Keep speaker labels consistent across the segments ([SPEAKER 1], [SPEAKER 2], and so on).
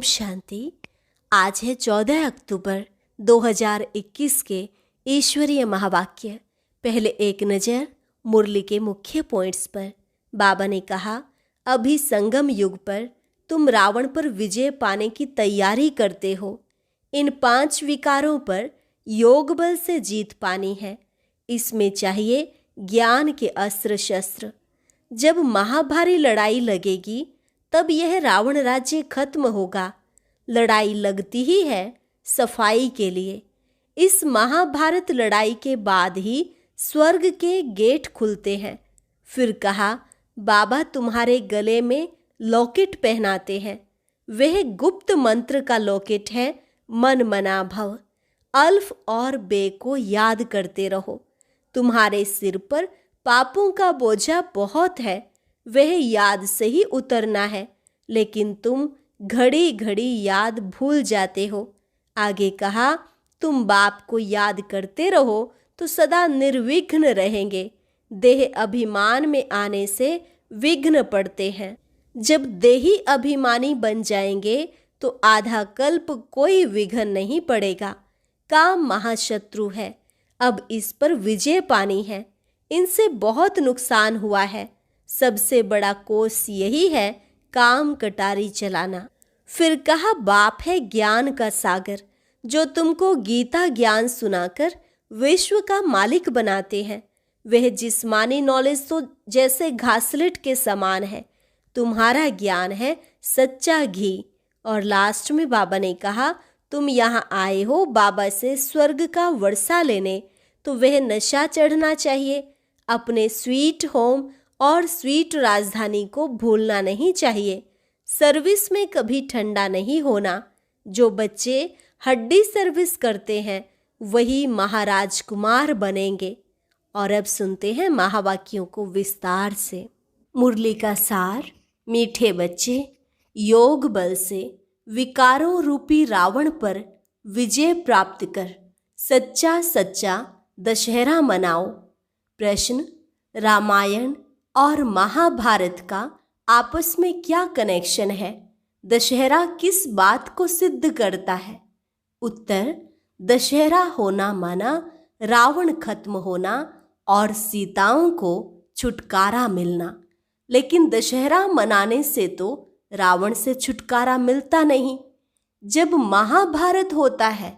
[SPEAKER 1] शांति। आज है 14 अक्टूबर 2021 के ईश्वरीय महावाक्य। पहले एक नज़र मुरली के मुख्य पॉइंट्स पर। बाबा ने कहा, अभी संगम युग पर तुम रावण पर विजय पाने की तैयारी करते हो। इन 5 विकारों पर योग बल से जीत पानी है। इसमें चाहिए ज्ञान के अस्त्र शस्त्र। जब महाभारी लड़ाई लगेगी तब यह रावण राज्य खत्म होगा। लड़ाई लगती ही है सफाई के लिए। इस महाभारत लड़ाई के बाद ही स्वर्ग के गेट खुलते हैं। फिर कहा, बाबा तुम्हारे गले में लॉकेट पहनाते हैं। वह गुप्त मंत्र का लॉकेट है, मन मना भव। अल्फ और बे को याद करते रहो। तुम्हारे सिर पर पापों का बोझा बहुत है, वह याद से ही उतरना है, लेकिन तुम घड़ी घड़ी याद भूल जाते हो। आगे कहा, तुम बाप को याद करते रहो तो सदा निर्विघ्न रहेंगे। देह अभिमान में आने से विघ्न पड़ते हैं। जब देही अभिमानी बन जाएंगे तो आधा कल्प कोई विघ्न नहीं पड़ेगा। काम महाशत्रु है, अब इस पर विजय पानी है। इनसे बहुत नुकसान हुआ है। सबसे बड़ा कोष यही है, काम कटारी चलाना। फिर कहा, बाप है ज्ञान का सागर, जो तुमको गीता ज्ञान सुनाकर विश्व का मालिक बनाते हैं। वह जिस्मानी नॉलेज तो जैसे घासलेट के समान है। तुम्हारा ज्ञान है सच्चा घी। और लास्ट में बाबा ने कहा, तुम यहाँ आए हो बाबा से स्वर्ग का वर्षा लेने, तो वह नशा चढ़ना चाहिए। अपने स्वीट होम और स्वीट राजधानी को भूलना नहीं चाहिए। सर्विस में कभी ठंडा नहीं होना। जो बच्चे हड्डी सर्विस करते हैं वही महाराज कुमार बनेंगे। और अब सुनते हैं महावाक्यों को विस्तार से। मुरली का सार। मीठे बच्चे, योग बल से विकारों रूपी रावण पर विजय प्राप्त कर सच्चा सच्चा दशहरा मनाओ। प्रश्न, रामायण और महाभारत का आपस में क्या कनेक्शन है? दशहरा किस बात को सिद्ध करता है? उत्तर, दशहरा होना माना रावण खत्म होना और सीताओं को छुटकारा मिलना। लेकिन दशहरा मनाने से तो रावण से छुटकारा मिलता नहीं। जब महाभारत होता है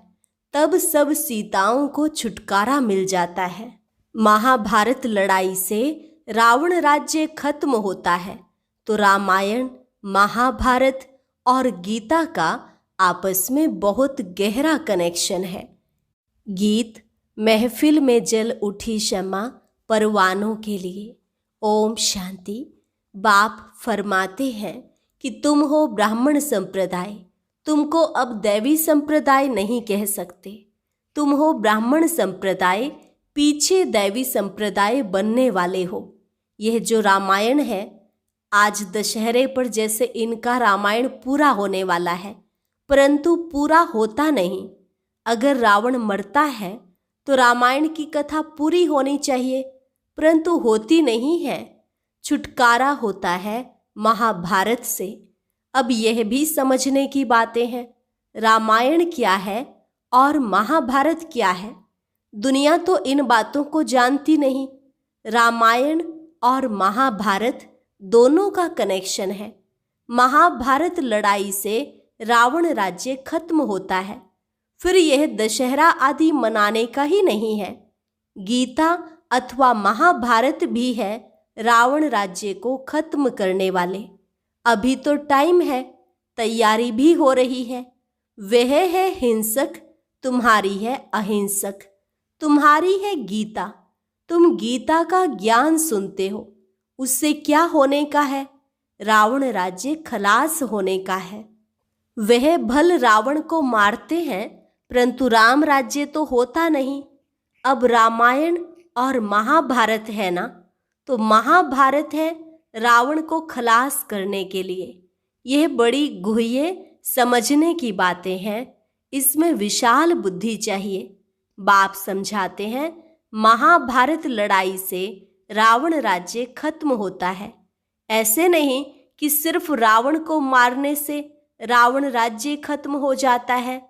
[SPEAKER 1] तब सब सीताओं को छुटकारा मिल जाता है। महाभारत लड़ाई से रावण राज्य खत्म होता है, तो रामायण, महाभारत और गीता का आपस में बहुत गहरा कनेक्शन है। गीत, महफिल में जल उठी शम्मा परवानों के लिए। ओम शांति। बाप फरमाते हैं कि तुम हो ब्राह्मण संप्रदाय, तुमको अब दैवी संप्रदाय नहीं कह सकते। तुम हो ब्राह्मण संप्रदाय, पीछे दैवी संप्रदाय बनने वाले हो। यह जो रामायण है, आज दशहरे पर जैसे इनका रामायण पूरा होने वाला है, परंतु पूरा होता नहीं। अगर रावण मरता है तो रामायण की कथा पूरी होनी चाहिए, परंतु होती नहीं है। छुटकारा होता है महाभारत से। अब यह भी समझने की बातें हैं, रामायण क्या है और महाभारत क्या है। दुनिया तो इन बातों को जानती नहीं। रामायण और महाभारत दोनों का कनेक्शन है। महाभारत लड़ाई से रावण राज्य खत्म होता है। फिर यह दशहरा आदि मनाने का ही नहीं है। गीता अथवा महाभारत भी है रावण राज्य को खत्म करने वाले। अभी तो टाइम है, तैयारी भी हो रही है। वह है हिंसक, तुम्हारी है अहिंसक। तुम्हारी है गीता, तुम गीता का ज्ञान सुनते हो। उससे क्या होने का है? रावण राज्य खलास होने का है। वह भल रावण को मारते हैं, परंतु राम राज्य तो होता नहीं। अब रामायण और महाभारत है ना, तो महाभारत है रावण को खलास करने के लिए। यह बड़ी गुह्य समझने की बातें हैं। इसमें विशाल बुद्धि चाहिए। बाप समझाते हैं, महाभारत लड़ाई से रावण राज्य खत्म होता है। ऐसे नहीं कि सिर्फ रावण को मारने से रावण राज्य खत्म हो जाता है।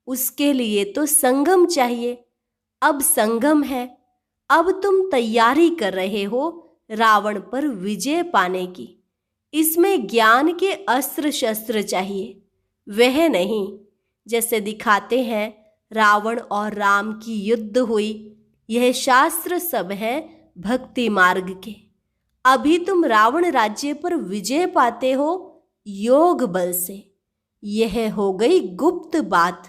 [SPEAKER 1] उसके लिए तो संगम चाहिए। अब संगम है। अब तुम तैयारी कर रहे हो रावण पर विजय पाने की। इसमें ज्ञान के अस्त्र शस्त्र चाहिए, वह नहीं जैसे दिखाते हैं रावण और राम की युद्ध हुई। यह शास्त्र सब है भक्ति मार्ग के। अभी तुम रावण राज्य पर विजय पाते हो योग बल से। यह हो गई गुप्त बात।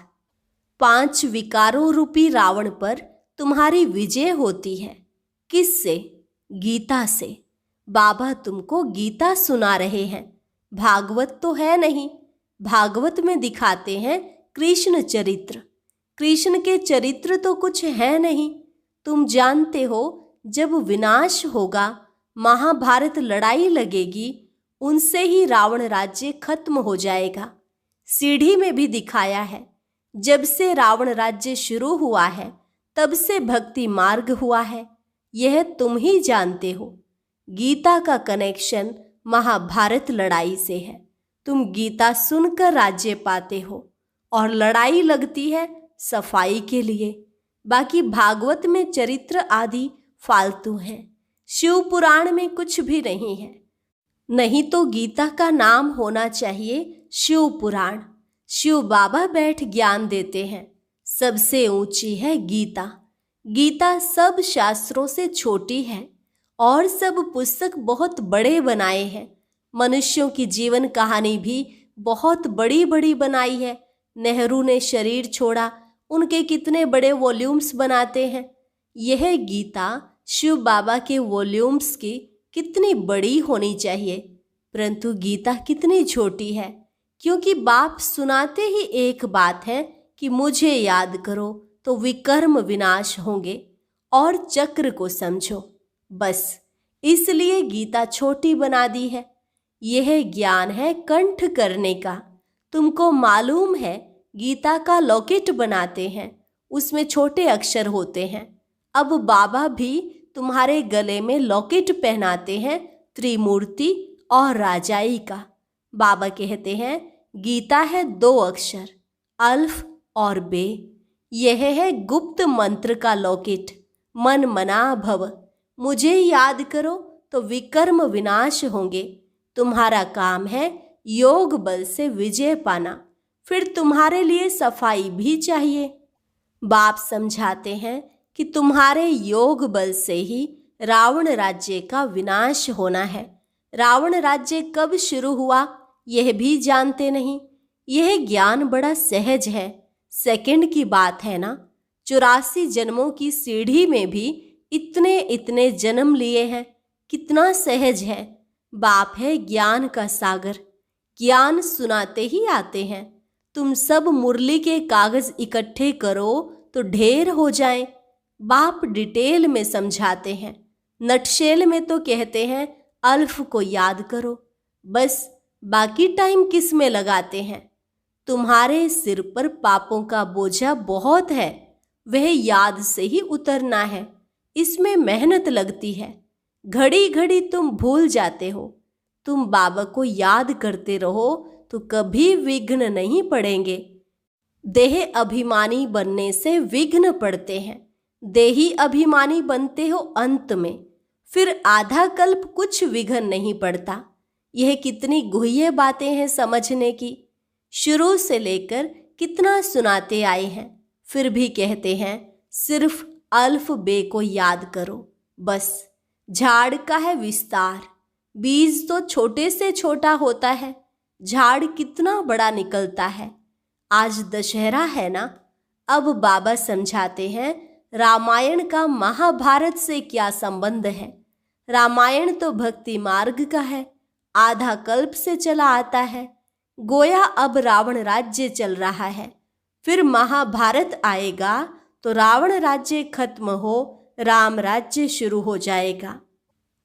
[SPEAKER 1] 5 विकारों रूपी रावण पर तुम्हारी विजय होती है। किससे? गीता से। बाबा तुमको गीता सुना रहे हैं। भागवत तो है नहीं। भागवत में दिखाते हैं कृष्ण चरित्र। कृष्ण के चरित्र तो कुछ है नहीं। तुम जानते हो जब विनाश होगा, महाभारत लड़ाई लगेगी, उनसे ही रावण राज्य खत्म हो जाएगा। सीढ़ी में भी दिखाया है, जब से रावण राज्य शुरू हुआ है तब से भक्ति मार्ग हुआ है। यह तुम ही जानते हो। गीता का कनेक्शन महाभारत लड़ाई से है। तुम गीता सुनकर राज्य पाते हो और लड़ाई लगती है सफाई के लिए। बाकी भागवत में चरित्र आदि फालतू हैं। शिव पुराण में कुछ भी नहीं है। नहीं तो गीता का नाम होना चाहिए शिव पुराण। शिव बाबा बैठ ज्ञान देते हैं। सबसे ऊंची है गीता। गीता सब शास्त्रों से छोटी है और सब पुस्तक बहुत बड़े बनाए हैं। मनुष्यों की जीवन कहानी भी बहुत बड़ी बड़ी बनाई है। नेहरू ने शरीर छोड़ा, उनके कितने बड़े वॉल्यूम्स बनाते हैं। यह गीता शिव बाबा के वॉल्यूम्स की कितनी बड़ी होनी चाहिए, परंतु गीता कितनी छोटी है। क्योंकि बाप सुनाते ही एक बात है कि मुझे याद करो तो विकर्म विनाश होंगे और चक्र को समझो। बस इसलिए गीता छोटी बना दी है। यह ज्ञान है कंठ करने का। तुमको मालूम है गीता का लॉकेट बनाते हैं, उसमें छोटे अक्षर होते हैं। अब बाबा भी तुम्हारे गले में लॉकेट पहनाते हैं त्रिमूर्ति और राजाई का। बाबा कहते हैं गीता है 2 अक्षर, अल्फ और बे। यह है गुप्त मंत्र का लॉकेट। मन मना भव, मुझे याद करो तो विकर्म विनाश होंगे। तुम्हारा काम है योग बल से विजय पाना। फिर तुम्हारे लिए सफाई भी चाहिए। बाप समझाते हैं कि तुम्हारे योग बल से ही रावण राज्य का विनाश होना है। रावण राज्य कब शुरू हुआ यह भी जानते नहीं। यह ज्ञान बड़ा सहज है, सेकंड की बात है ना। 84 जन्मों की सीढ़ी में भी इतने इतने जन्म लिए हैं। कितना सहज है। बाप है ज्ञान का सागर। ज्ञान सुनाते ही आते हैं। तुम सब मुरली के कागज इकट्ठे करो तो ढेर हो जाएं। बाप डिटेल में समझाते हैं। नटशेल में तो कहते हैं अल्फ को याद करो, बस बाकी टाइम किस में लगाते हैं। तुम्हारे सिर पर पापों का बोझा बहुत है, वह याद से ही उतरना है। इसमें मेहनत लगती है। घड़ी घड़ी तुम भूल जाते हो। तुम बाबा को याद करते रहो तो कभी विघ्न नहीं पड़ेंगे। देह अभिमानी बनने से विघ्न पड़ते हैं। देही अभिमानी बनते हो अंत में, फिर आधा कल्प कुछ विघ्न नहीं पड़ता। यह कितनी गुह्य बातें हैं समझने की। शुरू से लेकर कितना सुनाते आए हैं, फिर भी कहते हैं सिर्फ अल्फ बे को याद करो बस। झाड़ का है विस्तार। बीज तो छोटे से छोटा होता है, झाड़ कितना बड़ा निकलता है। आज दशहरा है ना। अब बाबा समझाते हैं रामायण का महाभारत से क्या संबंध है। रामायण तो भक्ति मार्ग का है, आधा कल्प से चला आता है। गोया अब रावण राज्य चल रहा है, फिर महाभारत आएगा तो रावण राज्य खत्म हो, राम राज्य शुरू हो जाएगा।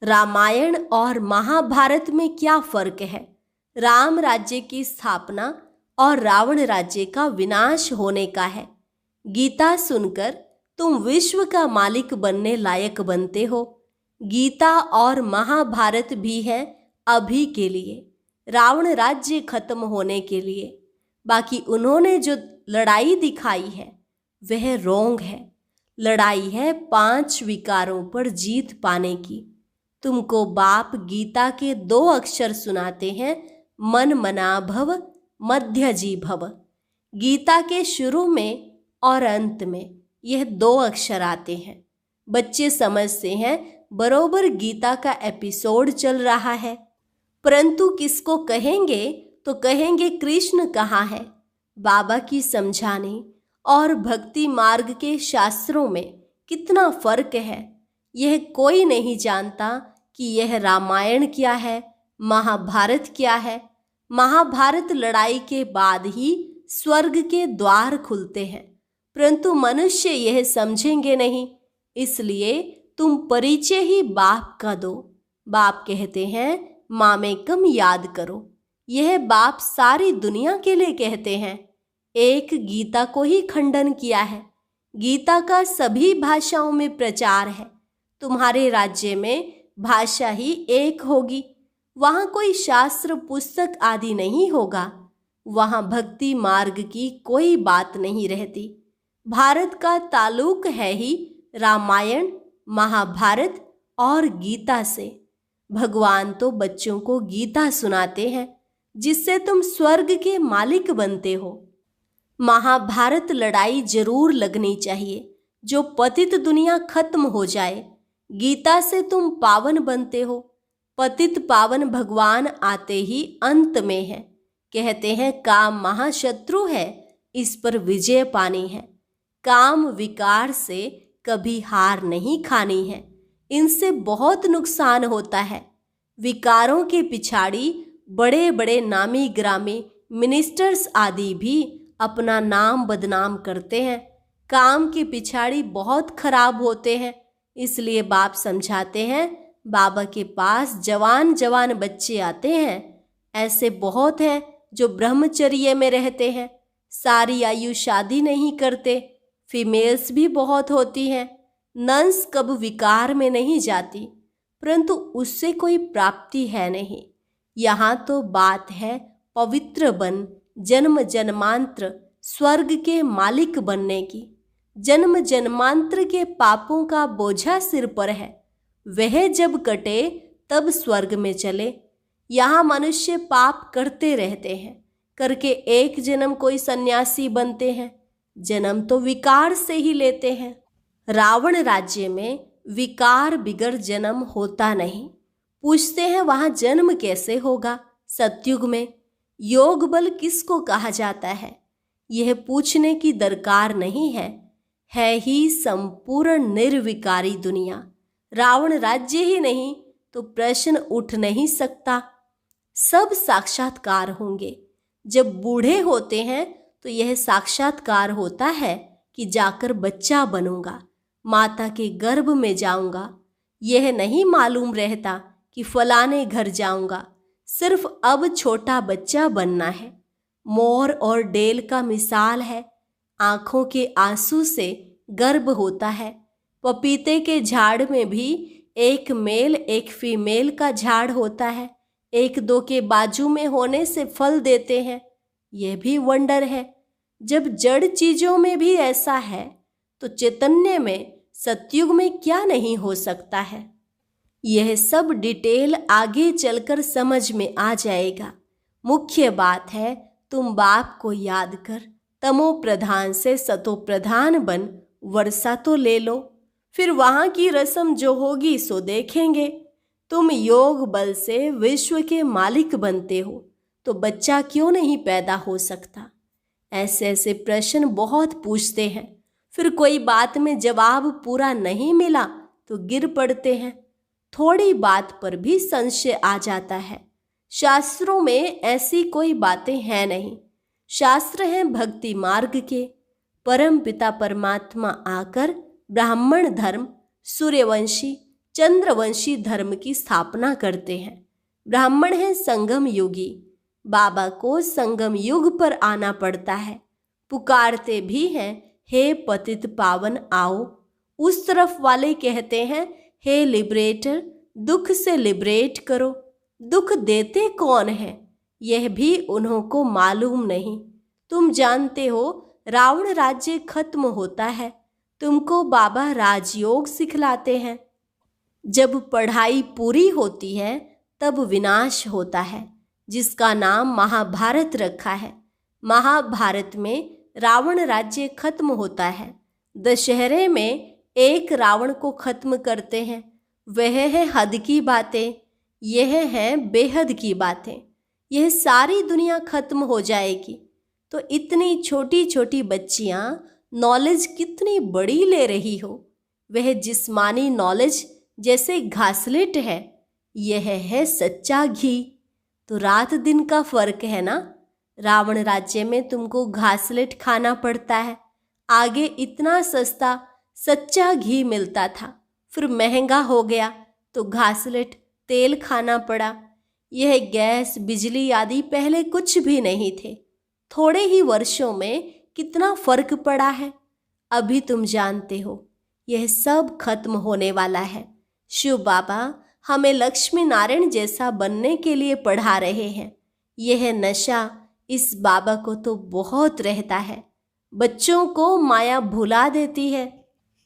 [SPEAKER 1] रामायण और महाभारत में क्या फर्क है? राम राज्य की स्थापना और रावण राज्य का विनाश होने का है। गीता सुनकर तुम विश्व का मालिक बनने लायक बनते हो। गीता और महाभारत भी है अभी के लिए। रावण राज्य खत्म होने के लिए। बाकी उन्होंने जो लड़ाई दिखाई है वह रोंग है। लड़ाई है 5 विकारों पर जीत पाने की। तुमको बाप गीता के 2 अक्षर सुनाते हैं, मन मना भव मध्यजी भव। गीता के शुरू में और अंत में यह 2 अक्षर आते हैं। बच्चे समझते हैं बरोबर गीता का एपिसोड चल रहा है, परंतु किसको कहेंगे तो कहेंगे कृष्ण कहाँ है। बाबा की समझाने और भक्ति मार्ग के शास्त्रों में कितना फर्क है यह कोई नहीं जानता कि यह रामायण क्या है, महाभारत क्या है। महाभारत लड़ाई के बाद ही स्वर्ग के द्वार खुलते हैं, परंतु मनुष्य यह समझेंगे नहीं। इसलिए तुम परिचय ही बाप का दो। बाप कहते हैं मामेकम याद करो। यह बाप सारी दुनिया के लिए कहते हैं। एक गीता को ही खंडन किया है। गीता का सभी भाषाओं में प्रचार है। तुम्हारे राज्य में भाषा ही एक होगी। वहाँ कोई शास्त्र पुस्तक आदि नहीं होगा। वहाँ भक्ति मार्ग की कोई बात नहीं रहती। भारत का ताल्लुक है ही रामायण, महाभारत और गीता से। भगवान तो बच्चों को गीता सुनाते हैं जिससे तुम स्वर्ग के मालिक बनते हो। महाभारत लड़ाई जरूर लगनी चाहिए जो पतित दुनिया खत्म हो जाए। गीता से तुम पावन बनते हो। पतित पावन भगवान आते ही अंत में है। कहते हैं काम महाशत्रु है, इस पर विजय पानी है। काम विकार से कभी हार नहीं खानी है, इनसे बहुत नुकसान होता है। विकारों के पिछाड़ी बड़े बड़े नामी ग्रामी मिनिस्टर्स आदि भी अपना नाम बदनाम करते हैं। काम के पिछाड़ी बहुत खराब होते हैं। इसलिए बाप समझाते हैं बाबा के पास जवान जवान बच्चे आते हैं। ऐसे बहुत हैं जो ब्रह्मचर्य में रहते हैं, सारी आयु शादी नहीं करते। फीमेल्स भी बहुत होती हैं। नंस कब विकार में नहीं जाती, परंतु उससे कोई प्राप्ति है नहीं। यहाँ तो बात है पवित्र बन, जन्म जन्मांतर स्वर्ग के मालिक बनने की। जन्म जन्मांतर के पापों का बोझा सिर पर है, वह जब कटे तब स्वर्ग में चले। यहाँ मनुष्य पाप करते रहते हैं, करके एक जन्म कोई सन्यासी बनते हैं। जन्म तो विकार से ही लेते हैं। रावण राज्य में विकार बिगर जन्म होता नहीं। पूछते हैं वहाँ जन्म कैसे होगा। सतयुग में योग बल किसको कहा जाता है, यह पूछने की दरकार नहीं है ही संपूर्ण निर्विकारी दुनिया। रावण राज्य ही नहीं तो प्रश्न उठ नहीं सकता। सब साक्षात्कार होंगे। जब बूढ़े होते हैं तो यह साक्षात्कार होता है कि जाकर बच्चा बनूंगा, माता के गर्भ में जाऊंगा। यह नहीं मालूम रहता कि फलाने घर जाऊंगा। सिर्फ अब छोटा बच्चा बनना है। मोर और डेल का मिसाल है। आंखों के आंसू से गर्भ होता है। पपीते के झाड़ में भी एक मेल एक फीमेल का झाड़ होता है। एक दो के बाजू में होने से फल देते हैं। यह भी वंडर है। जब जड़ चीजों में भी ऐसा है तो चैतन्य में सतयुग में क्या नहीं हो सकता है। यह सब डिटेल आगे चलकर समझ में आ जाएगा। मुख्य बात है तुम बाप को याद कर तमो प्रधान से सतो प्रधान बन वर्षा तो ले लो। फिर वहां की रस्म जो होगी सो देखेंगे। तुम योग बल से विश्व के मालिक बनते हो तो बच्चा क्यों नहीं पैदा हो सकता। ऐसे ऐसे प्रश्न बहुत पूछते हैं। फिर कोई बात में जवाब पूरा नहीं मिला तो गिर पड़ते हैं। थोड़ी बात पर भी संशय आ जाता है। शास्त्रों में ऐसी कोई बातें हैं नहीं। शास्त्र हैं भक्ति मार्ग के। परम पिता परमात्मा आकर ब्राह्मण धर्म, सूर्यवंशी, चंद्रवंशी धर्म की स्थापना करते हैं। ब्राह्मण हैं संगम युगी। बाबा को संगम युग पर आना पड़ता है। पुकारते भी हैं हे पतित पावन आओ। उस तरफ वाले कहते हैं हे लिबरेटर दुख से लिबरेट करो। दुख देते कौन है, यह भी उन्हों को मालूम नहीं। तुम जानते हो रावण राज्य खत्म होता है, तुमको बाबा राजयोग सिखलाते हैं। जब पढ़ाई पूरी होती है तब विनाश होता है, जिसका नाम महाभारत रखा है। महाभारत में रावण राज्य खत्म होता है। दशहरे में एक रावण को खत्म करते हैं। वह है हद की बातें, यह है बेहद की बातें। यह सारी दुनिया खत्म हो जाएगी। तो इतनी छोटी छोटी बच्चियां नॉलेज कितनी बड़ी ले रही हो। वह जिस्मानी नॉलेज जैसे घासलेट है, यह है सच्चा घी। तो रात दिन का फर्क है ना। रावण राज्य में तुमको घासलेट खाना पड़ता है, आगे इतना सस्ता सच्चा घी मिलता था, फिर महंगा हो गया तो घासलेट तेल खाना पड़ा। यह गैस बिजली आदि पहले कुछ भी नहीं थे। थोड़े ही वर्षों में कितना फर्क पड़ा है। अभी तुम जानते हो यह सब खत्म होने वाला है। शिव बाबा हमें लक्ष्मी नारायण जैसा बनने के लिए पढ़ा रहे हैं। यह नशा इस बाबा को तो बहुत रहता है। बच्चों को माया भुला देती है।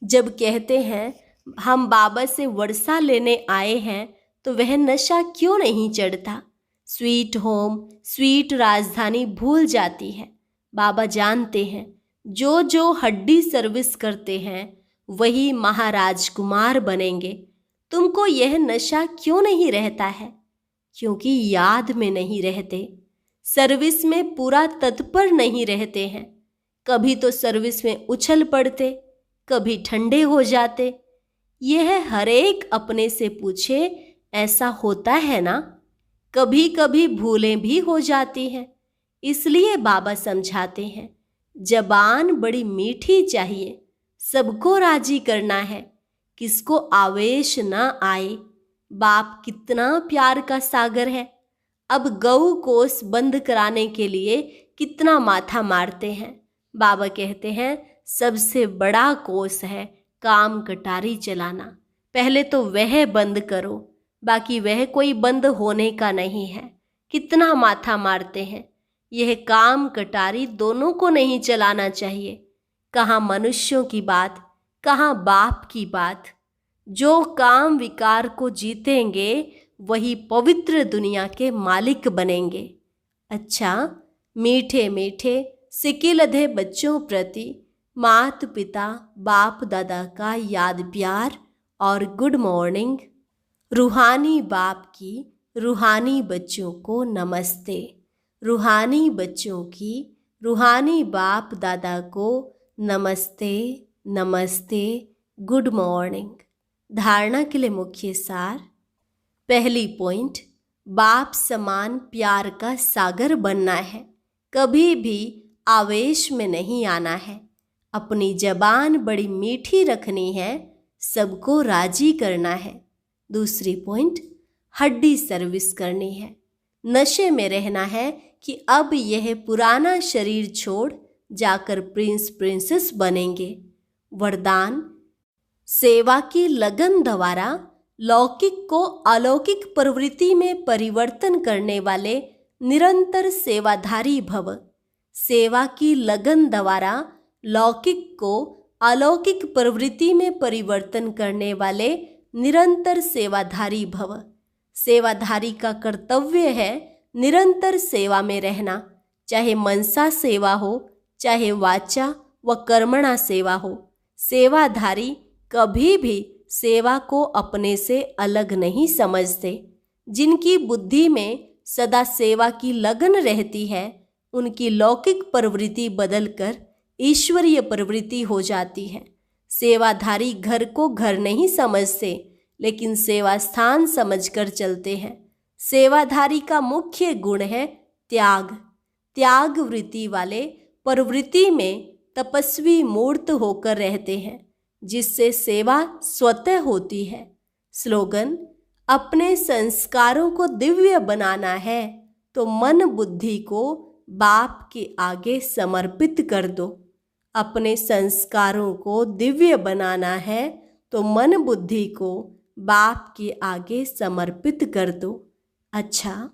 [SPEAKER 1] जब कहते हैं हम बाबा से वर्षा लेने आए हैं, तो वह नशा क्यों नहीं चढ़ता। स्वीट होम, स्वीट राजधानी भूल जाती है। बाबा जानते हैं जो जो हड्डी सर्विस करते हैं वही महाराजकुमार बनेंगे। तुमको यह नशा क्यों नहीं रहता है? क्योंकि याद में नहीं रहते, सर्विस में पूरा तत्पर नहीं रहते हैं। कभी तो सर्विस में उछल पड़ते, कभी ठंडे हो जाते। यह हर एक अपने से पूछे, ऐसा होता है ना? कभी कभी भूलें भी हो जाती हैं। इसलिए बाबा समझाते हैं जबान बड़ी मीठी चाहिए, सबको राजी करना है, किसको आवेश न आए। बाप कितना प्यार का सागर है। अब गऊ कोस बंद कराने के लिए कितना माथा मारते हैं। बाबा कहते हैं सबसे बड़ा कोस है काम कटारी चलाना। पहले तो वह बंद करो, बाकी वह कोई बंद होने का नहीं है। कितना माथा मारते हैं। यह काम कटारी दोनों को नहीं चलाना चाहिए। कहाँ मनुष्यों की बात, कहाँ बाप की बात। जो काम विकार को जीतेंगे वही पवित्र दुनिया के मालिक बनेंगे। अच्छा, मीठे मीठे सिकिलधे बच्चों प्रति माता पिता बाप दादा का याद प्यार और गुड मॉर्निंग। रूहानी बाप की रूहानी बच्चों को नमस्ते। रूहानी बच्चों की रूहानी बाप दादा को नमस्ते नमस्ते, गुड मॉर्निंग। धारणा के लिए मुख्य सार। पहली पॉइंट, बाप समान प्यार का सागर बनना है। कभी भी आवेश में नहीं आना है। अपनी जबान बड़ी मीठी रखनी है, सबको राजी करना है। दूसरी पॉइंट, हड्डी सर्विस करनी है। नशे में रहना है कि अब यह पुराना शरीर छोड़ जाकर प्रिंस प्रिंसेस बनेंगे। वरदान, सेवा की लगन द्वारा लौकिक को अलौकिक प्रवृत्ति में परिवर्तन करने वाले निरंतर सेवाधारी भव। सेवा की लगन द्वारा लौकिक को अलौकिक प्रवृत्ति में परिवर्तन करने वाले निरंतर सेवाधारी भव। सेवाधारी का कर्तव्य है निरंतर सेवा में रहना, चाहे मनसा सेवा हो, चाहे वाचा व कर्मणा सेवा हो। सेवाधारी कभी भी सेवा को अपने से अलग नहीं समझते। जिनकी बुद्धि में सदा सेवा की लगन रहती है, उनकी लौकिक प्रवृत्ति बदलकर ईश्वरीय प्रवृत्ति हो जाती है। सेवाधारी घर को घर नहीं समझते, लेकिन सेवा स्थान समझकर चलते हैं। सेवाधारी का मुख्य गुण है त्याग। त्याग वृत्ति वाले प्रवृत्ति में तपस्वी मूर्त होकर रहते हैं, जिससे सेवा स्वतः होती है। स्लोगन, अपने संस्कारों को दिव्य बनाना है तो मन बुद्धि को बाप के आगे समर्पित कर दो। अपने संस्कारों को दिव्य बनाना है तो मन बुद्धि को बाप के आगे समर्पित कर दो। अच्छा,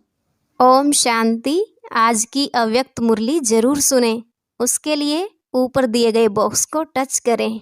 [SPEAKER 2] ओम शांति। आज की अव्यक्त मुरली जरूर सुने। उसके लिए ऊपर दिए गए बॉक्स को टच करें।